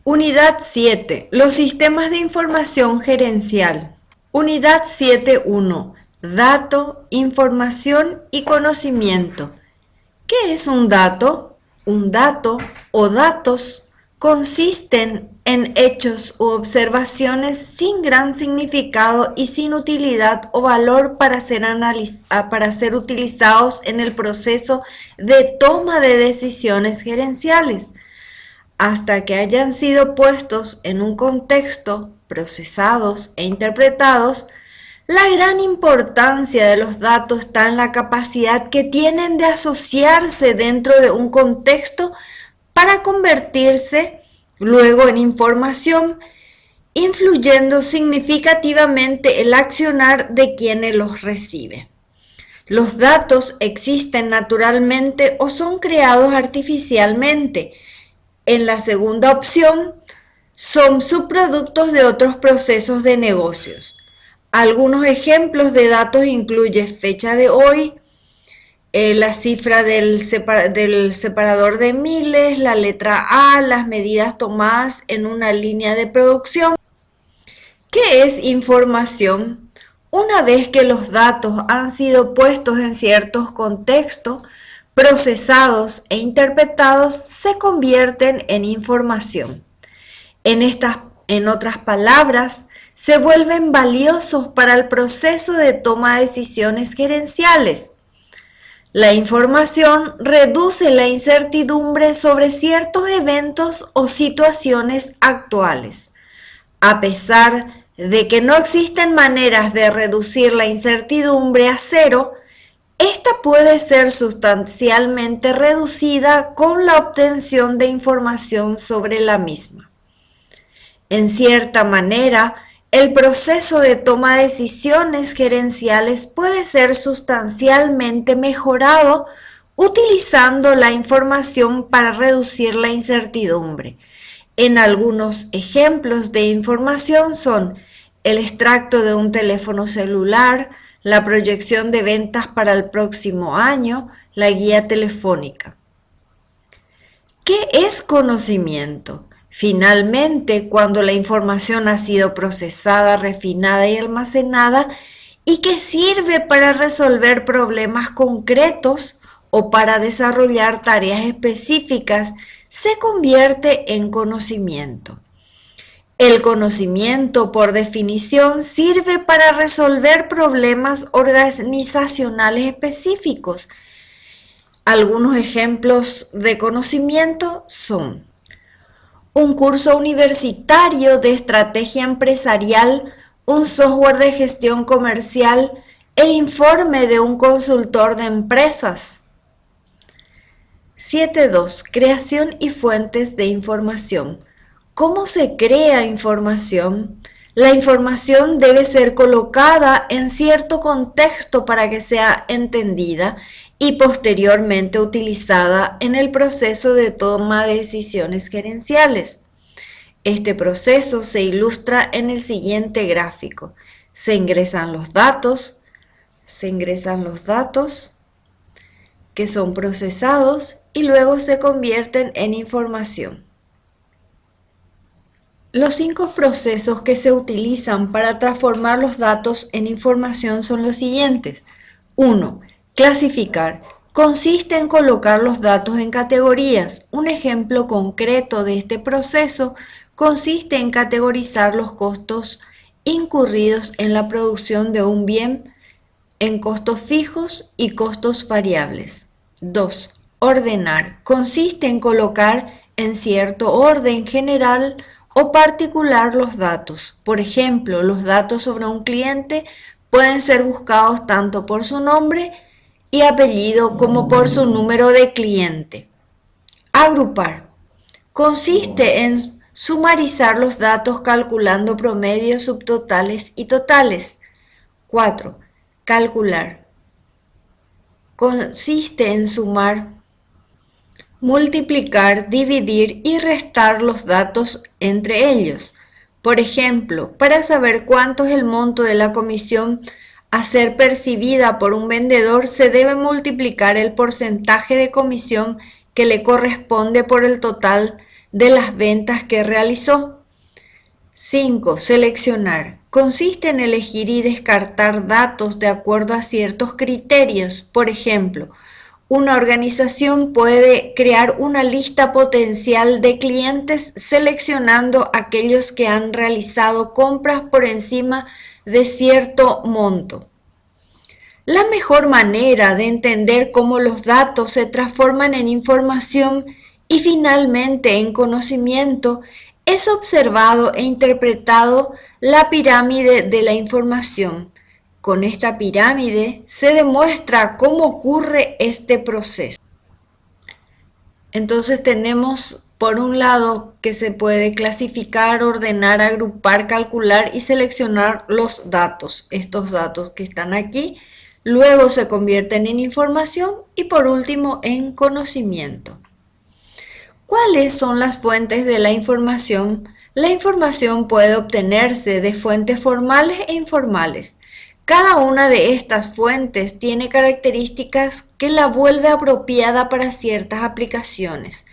Unidad 7. Los sistemas de información gerencial. Unidad 7.1. Dato, información y conocimiento. ¿Qué es un dato? Un dato o datos consisten en hechos u observaciones sin gran significado y sin utilidad o valor para ser utilizados en el proceso de toma de decisiones gerenciales, hasta que hayan sido puestos en un contexto, procesados e interpretados. La gran importancia de los datos está en la capacidad que tienen de asociarse dentro de un contexto para convertirse luego en información, influyendo significativamente el accionar de quienes los recibe. Los datos existen naturalmente o son creados artificialmente. En la segunda opción, son subproductos de otros procesos de negocios. Algunos ejemplos de datos incluyen fecha de hoy, la cifra del separador de miles, la letra A, las medidas tomadas en una línea de producción. ¿Qué es información? Una vez que los datos han sido puestos en ciertos contextos, procesados e interpretados, se convierten en información. En otras palabras, se vuelven valiosos para el proceso de toma de decisiones gerenciales. La información reduce la incertidumbre sobre ciertos eventos o situaciones actuales. A pesar de que no existen maneras de reducir la incertidumbre a cero, esta puede ser sustancialmente reducida con la obtención de información sobre la misma. En cierta manera, el proceso de toma de decisiones gerenciales puede ser sustancialmente mejorado utilizando la información para reducir la incertidumbre. En algunos ejemplos de información son el extracto de un teléfono celular, la proyección de ventas para el próximo año, la guía telefónica. ¿Qué es conocimiento? Finalmente, cuando la información ha sido procesada, refinada y almacenada y que sirve para resolver problemas concretos o para desarrollar tareas específicas, se convierte en conocimiento. El conocimiento, por definición, sirve para resolver problemas organizacionales específicos. Algunos ejemplos de conocimiento son un curso universitario de estrategia empresarial, un software de gestión comercial, el informe de un consultor de empresas. 7.2. Creación y fuentes de información. ¿Cómo se crea información? La información debe ser colocada en cierto contexto para que sea entendida y posteriormente utilizada en el proceso de toma de decisiones gerenciales. Este proceso se ilustra en el siguiente gráfico. Se ingresan los datos que son procesados y luego se convierten en información. Los 5 procesos que se utilizan para transformar los datos en información son los siguientes. 1. Clasificar. Consiste en colocar los datos en categorías. Un ejemplo concreto de este proceso consiste en categorizar los costos incurridos en la producción de un bien en costos fijos y costos variables. 2. Ordenar. Consiste en colocar en cierto orden general o particular los datos. Por ejemplo, los datos sobre un cliente pueden ser buscados tanto por su nombre y apellido como por su número de cliente. Agrupar. Consiste en sumarizar los datos calculando promedios, subtotales y totales. 4. Calcular. Consiste en sumar, multiplicar, dividir y restar los datos entre ellos. Por ejemplo, para saber cuánto es el monto de la comisión a ser percibida por un vendedor, se debe multiplicar el porcentaje de comisión que le corresponde por el total de las ventas que realizó. 5. Seleccionar. Consiste en elegir y descartar datos de acuerdo a ciertos criterios. Por ejemplo, una organización puede crear una lista potencial de clientes seleccionando aquellos que han realizado compras por encima de cierto monto. La mejor manera de entender cómo los datos se transforman en información y finalmente en conocimiento es observado e interpretado la pirámide de la información. Con esta pirámide se demuestra cómo ocurre este proceso. Entonces tenemos por un lado que se puede clasificar, ordenar, agrupar, calcular y seleccionar los datos. Estos datos que están aquí luego se convierten en información y por último en conocimiento. ¿Cuáles son las fuentes de la información? La información puede obtenerse de fuentes formales e informales. Cada una de estas fuentes tiene características que la vuelve apropiada para ciertas aplicaciones.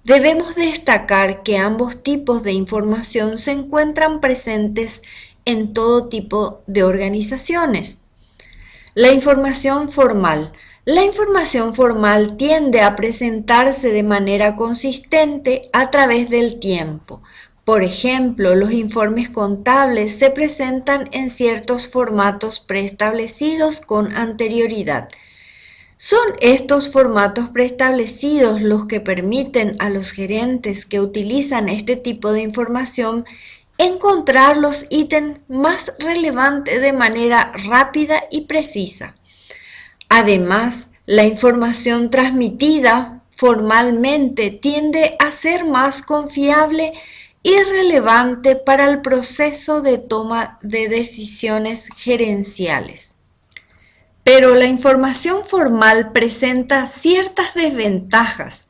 Debemos destacar que ambos tipos de información se encuentran presentes en todo tipo de organizaciones. La información formal. La información formal tiende a presentarse de manera consistente a través del tiempo. Por ejemplo, los informes contables se presentan en ciertos formatos preestablecidos con anterioridad. Son estos formatos preestablecidos los que permiten a los gerentes que utilizan este tipo de información encontrar los ítems más relevantes de manera rápida y precisa. Además, la información transmitida formalmente tiende a ser más confiable y relevante para el proceso de toma de decisiones gerenciales. Pero la información formal presenta ciertas desventajas.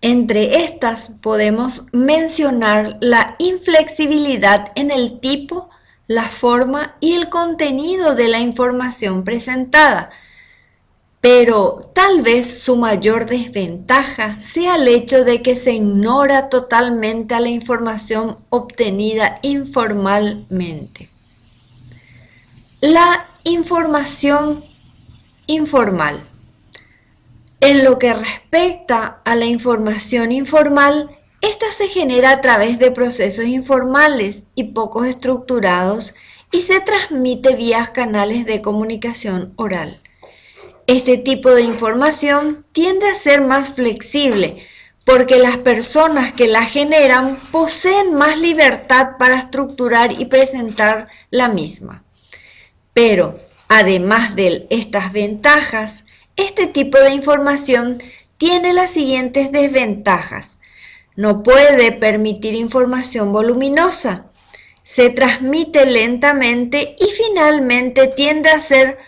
Entre estas podemos mencionar la inflexibilidad en el tipo, la forma y el contenido de la información presentada. Pero tal vez su mayor desventaja sea el hecho de que se ignora totalmente a la información obtenida informalmente. La información informal. En lo que respecta a la información informal, esta se genera a través de procesos informales y poco estructurados y se transmite vía canales de comunicación oral. Este tipo de información tiende a ser más flexible porque las personas que la generan poseen más libertad para estructurar y presentar la misma. Pero, además de estas ventajas, este tipo de información tiene las siguientes desventajas. No puede permitir información voluminosa, se transmite lentamente y finalmente tiende a ser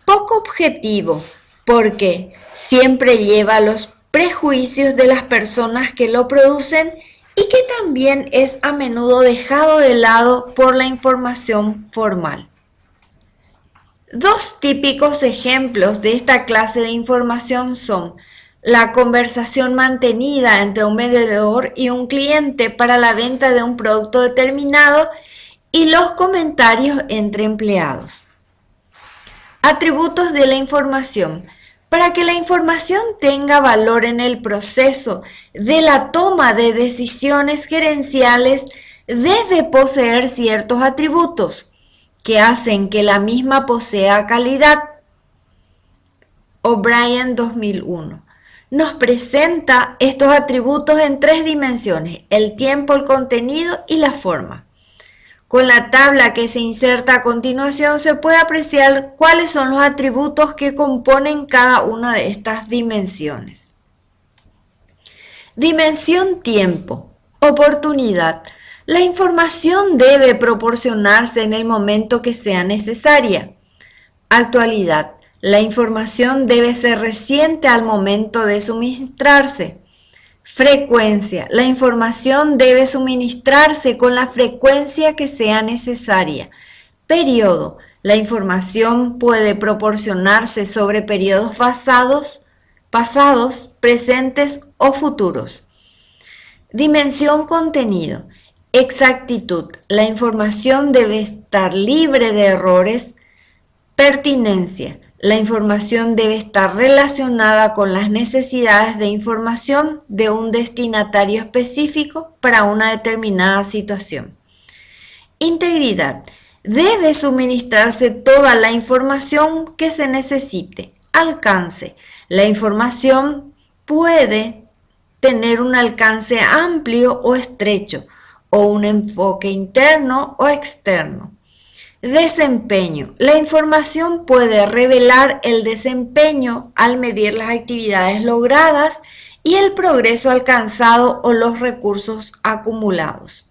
poco objetivo porque siempre lleva los prejuicios de las personas que lo producen y que también es a menudo dejado de lado por la información formal. Dos típicos ejemplos de esta clase de información son la conversación mantenida entre un vendedor y un cliente para la venta de un producto determinado y los comentarios entre empleados. Atributos de la información. Para que la información tenga valor en el proceso de la toma de decisiones gerenciales, debe poseer ciertos atributos que hacen que la misma posea calidad. O'Brien 2001. Nos presenta estos atributos en tres dimensiones: el tiempo, el contenido y la forma. Con la tabla que se inserta a continuación se puede apreciar cuáles son los atributos que componen cada una de estas dimensiones. Dimensión tiempo. Oportunidad. La información debe proporcionarse en el momento que sea necesaria. Actualidad. La información debe ser reciente al momento de suministrarse. Frecuencia. La información debe suministrarse con la frecuencia que sea necesaria. Periodo. La información puede proporcionarse sobre periodos pasados, presentes o futuros. Dimensión contenido. Exactitud. La información debe estar libre de errores. Pertinencia. La información debe estar relacionada con las necesidades de información de un destinatario específico para una determinada situación. Integridad. Debe suministrarse toda la información que se necesite. Alcance. La información puede tener un alcance amplio o estrecho, o un enfoque interno o externo. Desempeño. La información puede revelar el desempeño al medir las actividades logradas y el progreso alcanzado o los recursos acumulados.